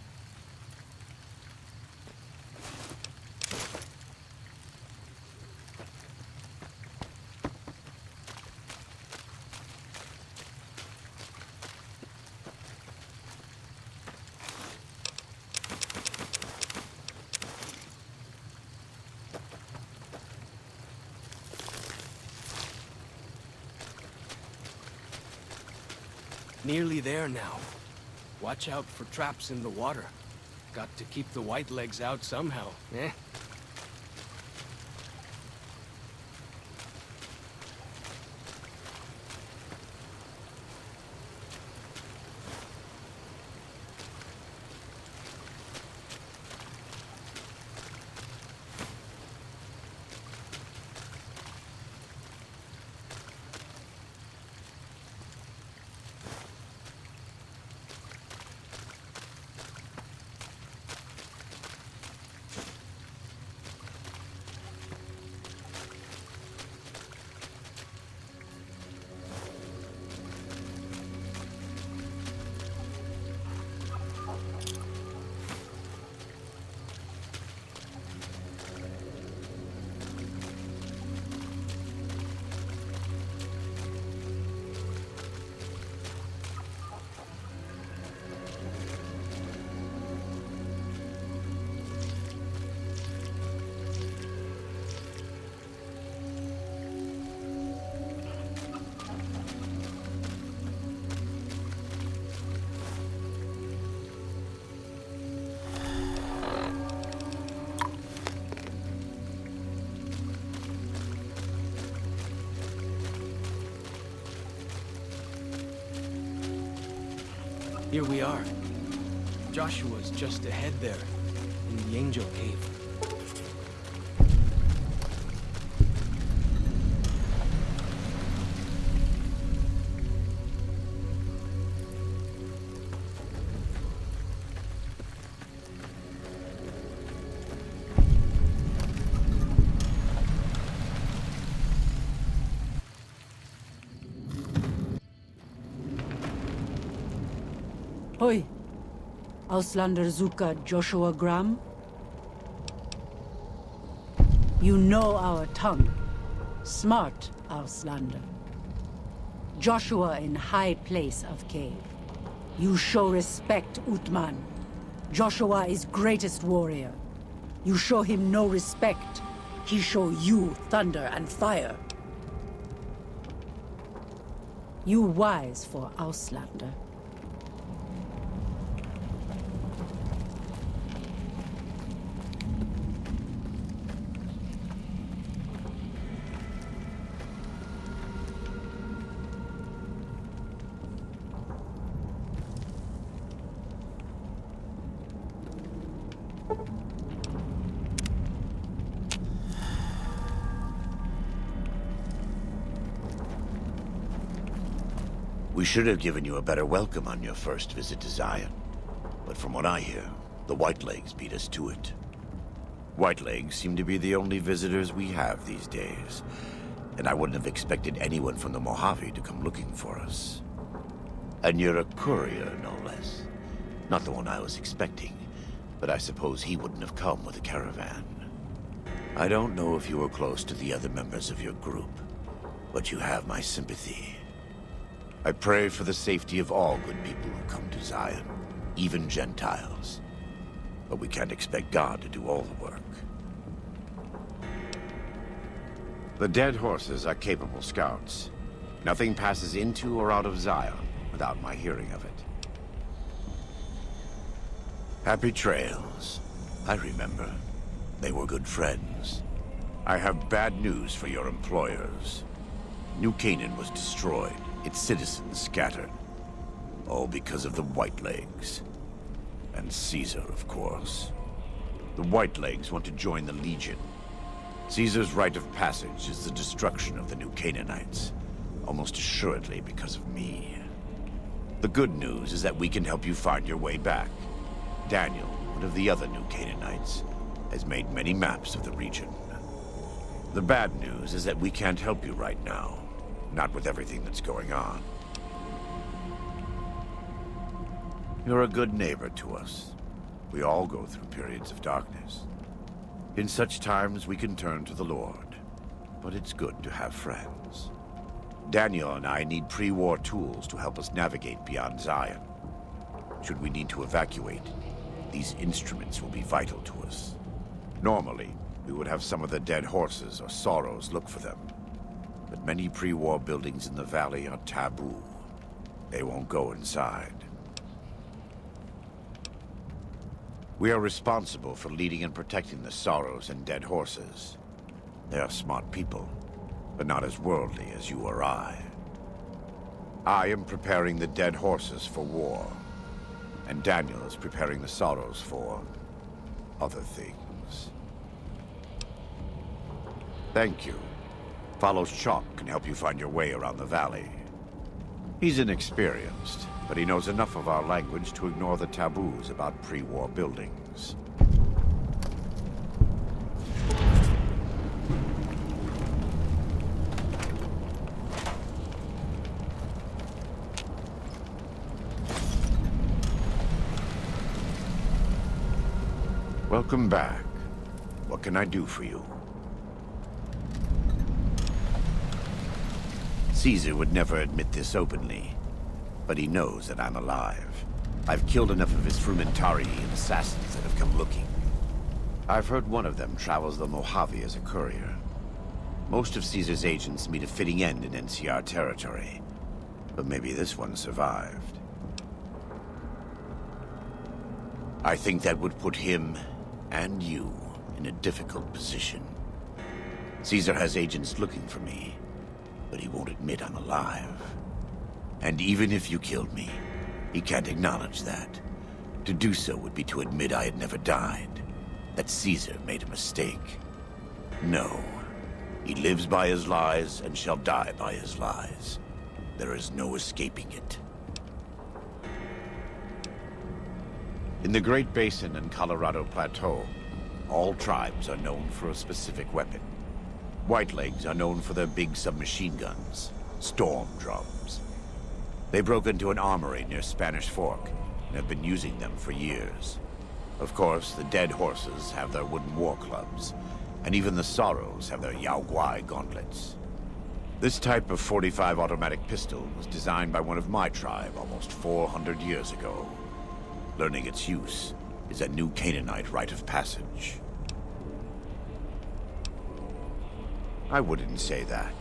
Nearly there now. Watch out for traps in the water. Got to keep the white legs out somehow, eh? Here we are. Joshua's just ahead there, in the Angel Cave. Hoi. Auslander Zuka Joshua Graham? You know our tongue. Smart, Auslander. Joshua in high place of cave. You show respect, Utman. Joshua is greatest warrior. You show him no respect. He show you thunder and fire. You wise for Auslander. We should have given you a better welcome on your first visit to Zion. But from what I hear, the Whitelegs beat us to it. Whitelegs seem to be the only visitors we have these days, and I wouldn't have expected anyone from the Mojave to come looking for us. And you're a courier, no less. Not the one I was expecting, but I suppose he wouldn't have come with a caravan. I don't know if you were close to the other members of your group, but you have my sympathy. I pray for the safety of all good people who come to Zion, even Gentiles. But we can't expect God to do all the work. The dead horses are capable scouts. Nothing passes into or out of Zion without my hearing of it. Happy trails. I remember. They were good friends. I have bad news for your employers. New Canaan was destroyed. Its citizens scattered. All because of the Whitelegs. And Caesar, of course. The Whitelegs want to join the Legion. Caesar's rite of passage is the destruction of the New Canaanites. Almost assuredly because of me. The good news is that we can help you find your way back. Daniel, one of the other New Canaanites, has made many maps of the region. The bad news is that we can't help you right now. Not with everything that's going on. You're a good neighbor to us. We all go through periods of darkness. In such times, we can turn to the Lord. But it's good to have friends. Daniel and I need pre-war tools to help us navigate beyond Zion. Should we need to evacuate, these instruments will be vital to us. Normally, we would have some of the dead horses or sorrows look for them. But many pre-war buildings in the valley are taboo. They won't go inside. We are responsible for leading and protecting the sorrows and dead horses. They are smart people, but not as worldly as you or I. I am preparing the dead horses for war, and Daniel is preparing the sorrows for other things. Thank you. Follow Chalk can help you find your way around the valley. He's inexperienced, but he knows enough of our language to ignore the taboos about pre-war buildings. Welcome back. What can I do for you? Caesar would never admit this openly, but he knows that I'm alive. I've killed enough of his frumentarii and assassins that have come looking. I've heard one of them travels the Mojave as a courier. Most of Caesar's agents meet a fitting end in NCR territory, but maybe this one survived. I think that would put him and you in a difficult position. Caesar has agents looking for me, but he won't admit I'm alive. And even if you killed me, He can't acknowledge that. To do so would be to admit I had never died. That Caesar made a mistake. No. He lives by his lies and shall die by his lies. There is no escaping it. In the Great Basin and Colorado Plateau, all tribes are known for a specific weapon. Whitelegs are known for their big submachine guns, storm drums. They broke into an armory near Spanish Fork and have been using them for years. Of course, the dead horses have their wooden war clubs, and even the Sorrows have their Yao Guai gauntlets. This type of .45 automatic pistol was designed by one of my tribe almost 400 years ago. Learning its use is a new Canaanite rite of passage. I wouldn't say that.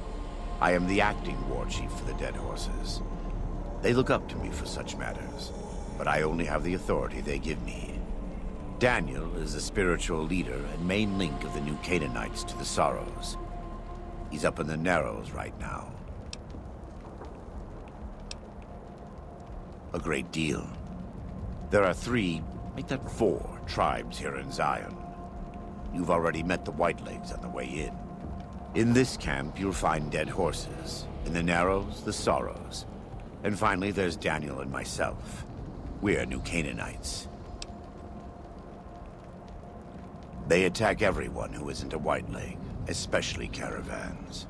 I am the acting war chief for the dead horses. They look up to me for such matters, but I only have the authority they give me. Daniel is the spiritual leader and main link of the new Canaanites to the Sorrows. He's up in the Narrows right now. A great deal. There are 3, make that 4, tribes here in Zion. You've already met the Whitelegs on the way in. In this camp, you'll find dead horses. In the Narrows, the Sorrows. And finally, there's Daniel and myself. We're new Canaanites. They attack everyone who isn't a Whiteleg, especially caravans.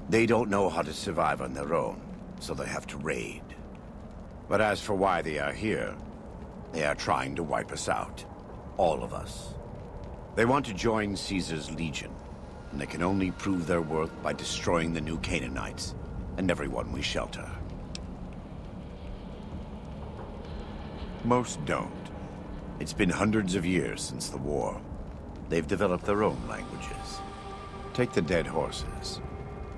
They don't know how to survive on their own, so they have to raid. But as for why they are here, they are trying to wipe us out. All of us. They want to join Caesar's legion, and they can only prove their worth by destroying the new Canaanites and everyone we shelter. Most don't. It's been hundreds of years since the war. They've developed their own languages. Take the dead horses.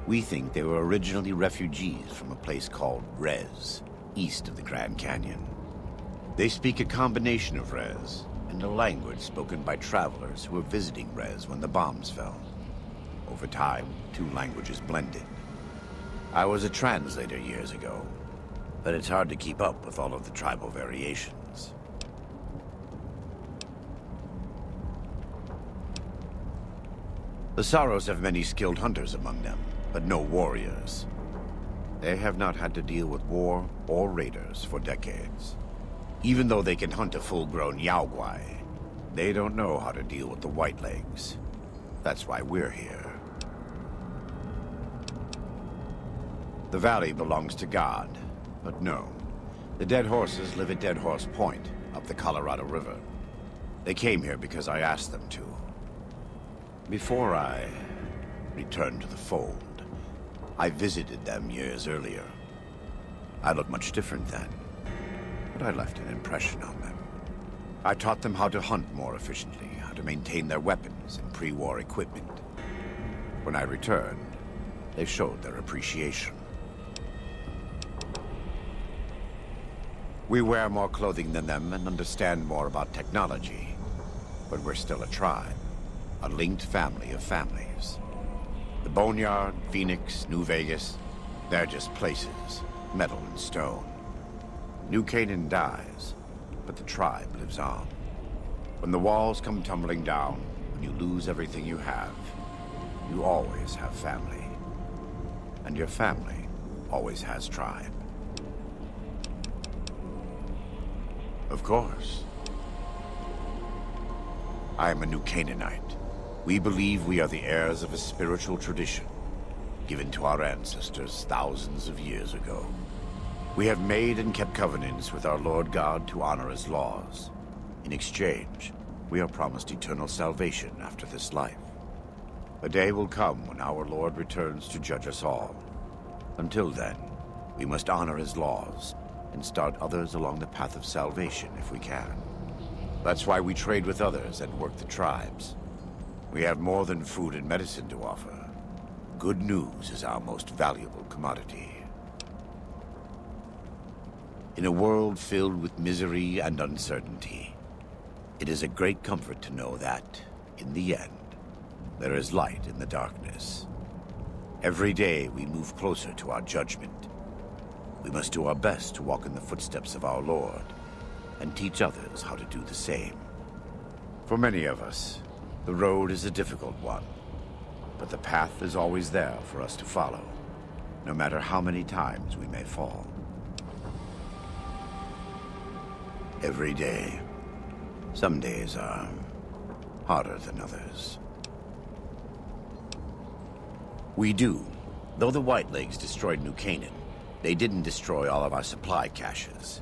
We think they were originally refugees from a place called Rez, east of the Grand Canyon. They speak a combination of Rez and a language spoken by travelers who were visiting Rez when the bombs fell. Over time, 2 languages blended. I was a translator years ago, but it's hard to keep up with all of the tribal variations. The Sorrows have many skilled hunters among them, but no warriors. They have not had to deal with war or raiders for decades. Even though they can hunt a full-grown Yao Guai, they don't know how to deal with the Whitelegs. That's why we're here. The valley belongs to God, but no. The dead horses live at Dead Horse Point, up the Colorado River. They came here because I asked them to. Before I returned to the fold, I visited them years earlier. I looked much different then, but I left an impression on them. I taught them how to hunt more efficiently, how to maintain their weapons and pre-war equipment. When I returned, they showed their appreciation. We wear more clothing than them and understand more about technology, but we're still a tribe, a linked family of families. The Boneyard, Phoenix, New Vegas, they're just places, metal and stone. New Canaan dies, but the tribe lives on. When the walls come tumbling down, when you lose everything you have, you always have family. And your family always has tribe. Of course. I am a new Canaanite. We believe we are the heirs of a spiritual tradition given to our ancestors thousands of years ago. We have made and kept covenants with our Lord God to honor his laws. In exchange, we are promised eternal salvation after this life. A day will come when our Lord returns to judge us all. Until then, we must honor his laws and start others along the path of salvation if we can. That's why we trade with others and work the tribes. We have more than food and medicine to offer. Good news is our most valuable commodity. In a world filled with misery and uncertainty, it is a great comfort to know that, in the end, there is light in the darkness. Every day we move closer to our judgment. We must do our best to walk in the footsteps of our Lord, and teach others how to do the same. For many of us, the road is a difficult one, but the path is always there for us to follow, no matter how many times we may fall. Every day, some days are harder than others. We do. Though the Whitelegs destroyed New Canaan, they didn't destroy all of our supply caches.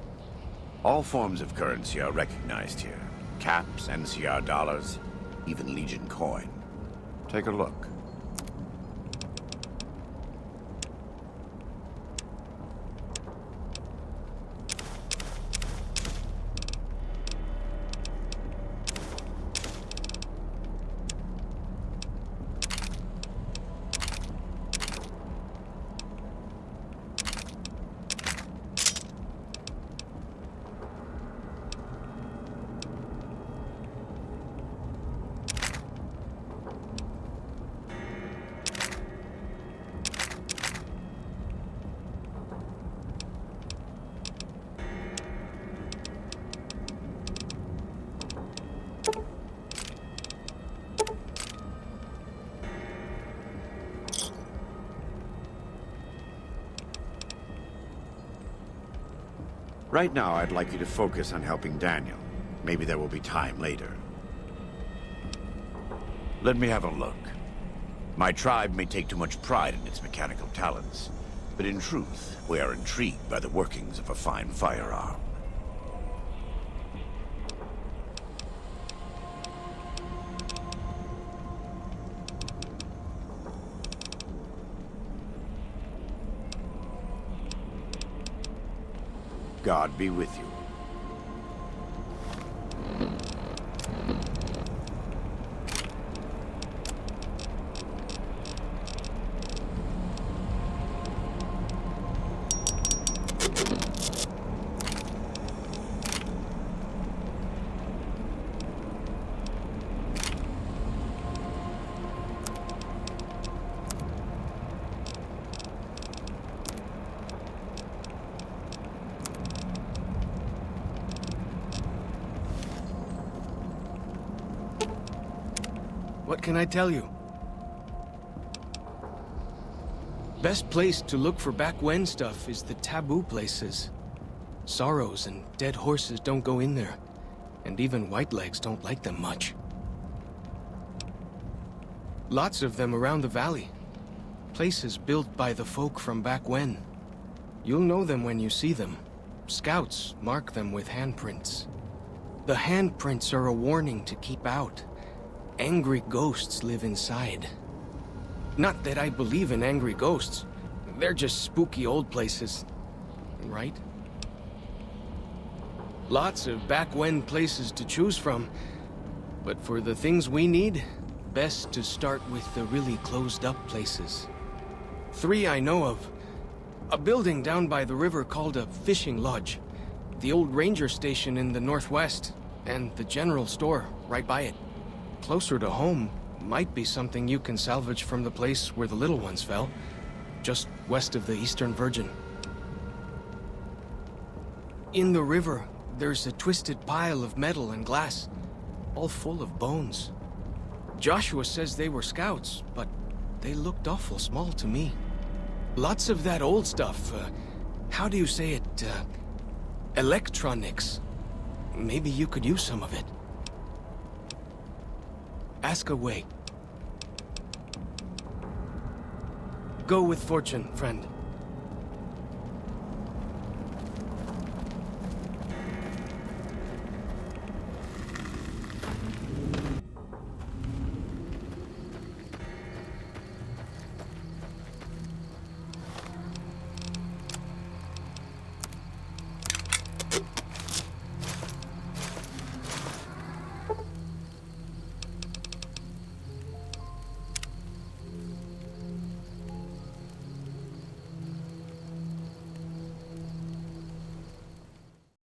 All forms of currency are recognized here. Caps, NCR dollars, even Legion coin. Take a look. Right now, I'd like you to focus on helping Daniel. Maybe there will be time later. Let me have a look. My tribe may take too much pride in its mechanical talents, but in truth, we are intrigued by the workings of a fine firearm. God be with you. What can I tell you? Best place to look for back when stuff is the taboo places. Sorrows and dead horses don't go in there, and even Whitelegs don't like them much. Lots of them around the valley. Places built by the folk from back when. You'll know them when you see them. Scouts mark them with handprints. The handprints are a warning to keep out. Angry ghosts live inside. Not that I believe in angry ghosts. They're just spooky old places, right? Lots of back-when places to choose from. But for the things we need, best to start with the really closed-up places. 3 I know of. A building down by the river called a fishing lodge. The old ranger station in the northwest, and the general store right by it. Closer to home might be something you can salvage from the place where the little ones fell, just west of the Eastern Virgin. In the river, there's a twisted pile of metal and glass, all full of bones. Joshua says they were scouts, but they looked awful small to me. Lots of that old stuff, how do you say it, electronics. Maybe you could use some of it. Ask away. Go with fortune, friend.